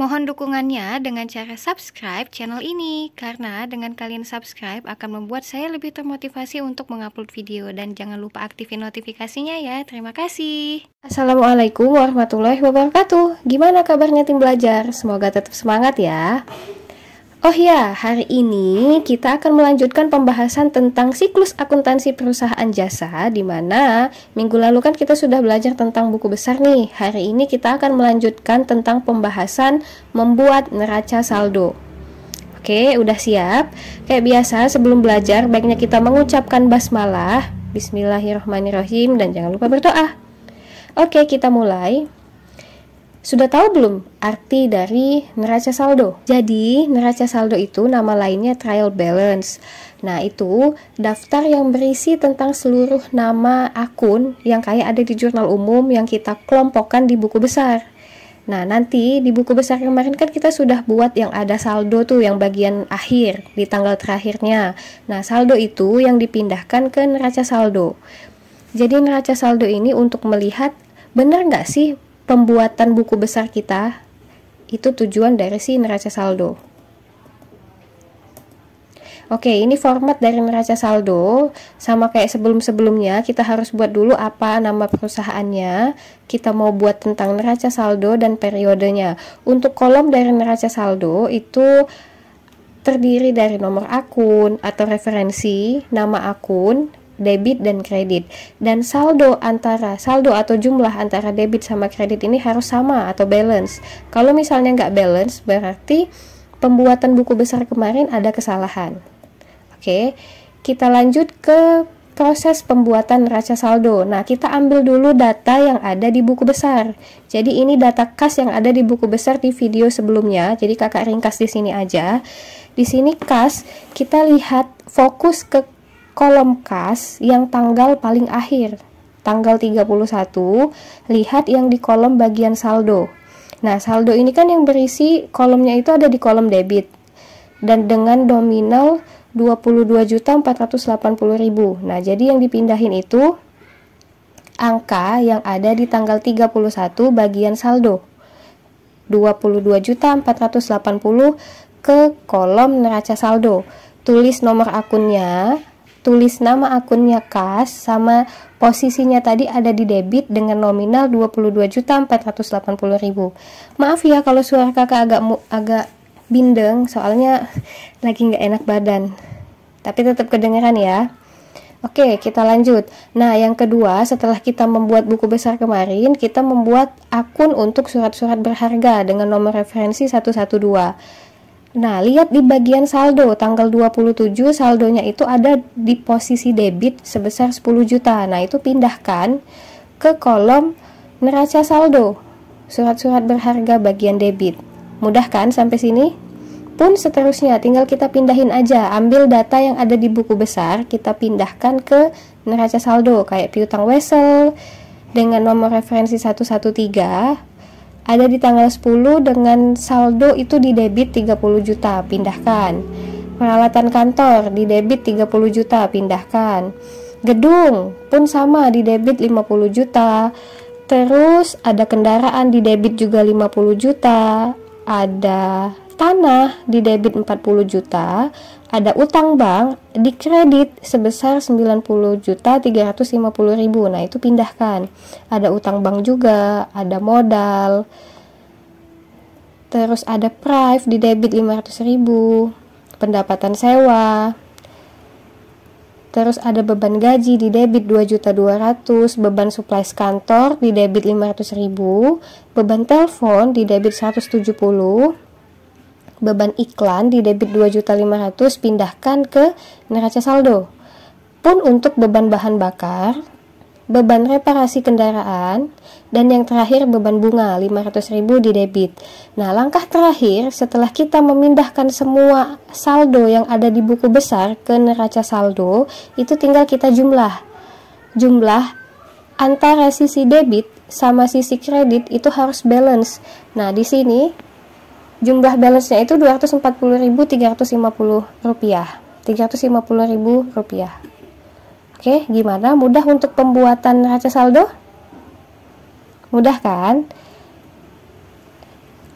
Mohon dukungannya dengan cara subscribe channel ini, karena dengan kalian subscribe akan membuat saya lebih termotivasi untuk mengupload video, dan jangan lupa aktifin notifikasinya ya. Terima kasih. Assalamualaikum warahmatullahi wabarakatuh. Gimana kabarnya tim belajar? Semoga tetap semangat ya. Oh ya, hari ini kita akan melanjutkan pembahasan tentang siklus akuntansi perusahaan jasa, di mana minggu lalu kan kita sudah belajar tentang buku besar nih. Hari ini kita akan melanjutkan tentang pembahasan membuat neraca saldo. Oke, udah siap? Kayak biasa sebelum belajar baiknya kita mengucapkan basmalah, bismillahirrahmanirrahim, dan jangan lupa berdoa. Oke, kita mulai. Sudah tahu belum arti dari neraca saldo? Jadi, neraca saldo itu nama lainnya trial balance. Nah, itu daftar yang berisi tentang seluruh nama akun yang kayak ada di jurnal umum yang kita kelompokkan di buku besar. Nah, nanti di buku besar kemarin kan kita sudah buat yang ada saldo tuh, yang bagian akhir, di tanggal terakhirnya. Nah, saldo itu yang dipindahkan ke neraca saldo. Jadi, neraca saldo ini untuk melihat benar nggak sih pembuatan buku besar kita, itu tujuan dari si neraca saldo. Oke, ini format dari neraca saldo. Sama kayak sebelum-sebelumnya, kita harus buat dulu apa nama perusahaannya. Kita mau buat tentang neraca saldo dan periodenya. Untuk kolom dari neraca saldo itu terdiri dari nomor akun atau referensi, nama akun, debit dan kredit, dan saldo atau jumlah antara debit sama kredit ini harus sama atau balance. Kalau misalnya nggak balance, berarti pembuatan buku besar kemarin ada kesalahan. Oke, kita lanjut ke proses pembuatan neraca saldo. Nah, kita ambil dulu data yang ada di buku besar. Jadi ini data kas yang ada di buku besar di video sebelumnya. Jadi kakak ringkas di sini aja. Di sini kas, kita lihat fokus ke kolom kas yang tanggal paling akhir, tanggal 31, lihat yang di kolom bagian saldo. Nah, saldo ini kan yang berisi kolomnya itu ada di kolom debit, dan dengan nominal 22.480.000. Nah, jadi yang dipindahin itu angka yang ada di tanggal 31 bagian saldo, 22.480 ke kolom neraca saldo. Tulis nomor akunnya, tulis nama akunnya kas, sama posisinya tadi ada di debit dengan nominal 22.480.000. Maaf ya kalau suara kakak agak bindeng, soalnya lagi nggak enak badan, tapi tetap kedengeran ya. Oke, kita lanjut. Nah, yang kedua, setelah kita membuat buku besar kemarin, kita membuat akun untuk surat-surat berharga dengan nomor referensi 112. Nah, lihat di bagian saldo, tanggal 27 saldonya itu ada di posisi debit sebesar 10 juta. Nah, itu pindahkan ke kolom neraca saldo, surat-surat berharga bagian debit. Mudah kan sampai sini? Pun seterusnya, tinggal kita pindahin aja. Ambil data yang ada di buku besar, kita pindahkan ke neraca saldo, kayak piutang wesel dengan nomor referensi 113. Ada di tanggal 10 dengan saldo itu di debit 30 juta, pindahkan. Peralatan kantor di debit 30 juta, pindahkan. Gedung pun sama, di debit 50 juta. Terus ada kendaraan di debit juga 50 juta. Ada tanah di debit 40 juta. Ada utang bank di kredit sebesar 90.350.000. Nah, itu pindahkan. Ada utang bank juga, ada modal. Terus ada prive di debit 500.000, pendapatan sewa. Terus ada beban gaji di debit 2.200.000, beban supplies kantor di debit 500.000, beban telepon di debit 170. Beban iklan di debit 2.500.000, pindahkan ke neraca saldo. Pun untuk beban bahan bakar, beban reparasi kendaraan, dan yang terakhir beban bunga 500.000 di debit. Nah, langkah terakhir setelah kita memindahkan semua saldo yang ada di buku besar ke neraca saldo, itu tinggal kita jumlah antara sisi debit sama sisi kredit itu harus balance. Nah, di sini jumlah balance-nya itu Rp240.350. Rp350.000. Oke, gimana? Mudah untuk pembuatan neraca saldo? Mudah kan?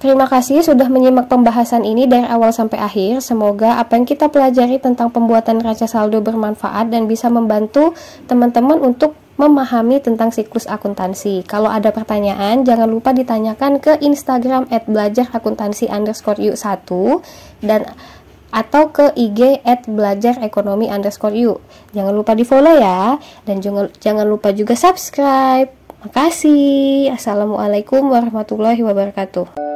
Terima kasih sudah menyimak pembahasan ini dari awal sampai akhir. Semoga apa yang kita pelajari tentang pembuatan neraca saldo bermanfaat dan bisa membantu teman-teman untuk memahami tentang siklus akuntansi. Kalau ada pertanyaan, jangan lupa ditanyakan ke Instagram @belajarakuntansi_yuk1 dan atau ke IG @belajarekonomi_yuk. Jangan lupa di follow ya, dan jangan lupa juga subscribe. Makasih. Assalamualaikum warahmatullahi wabarakatuh.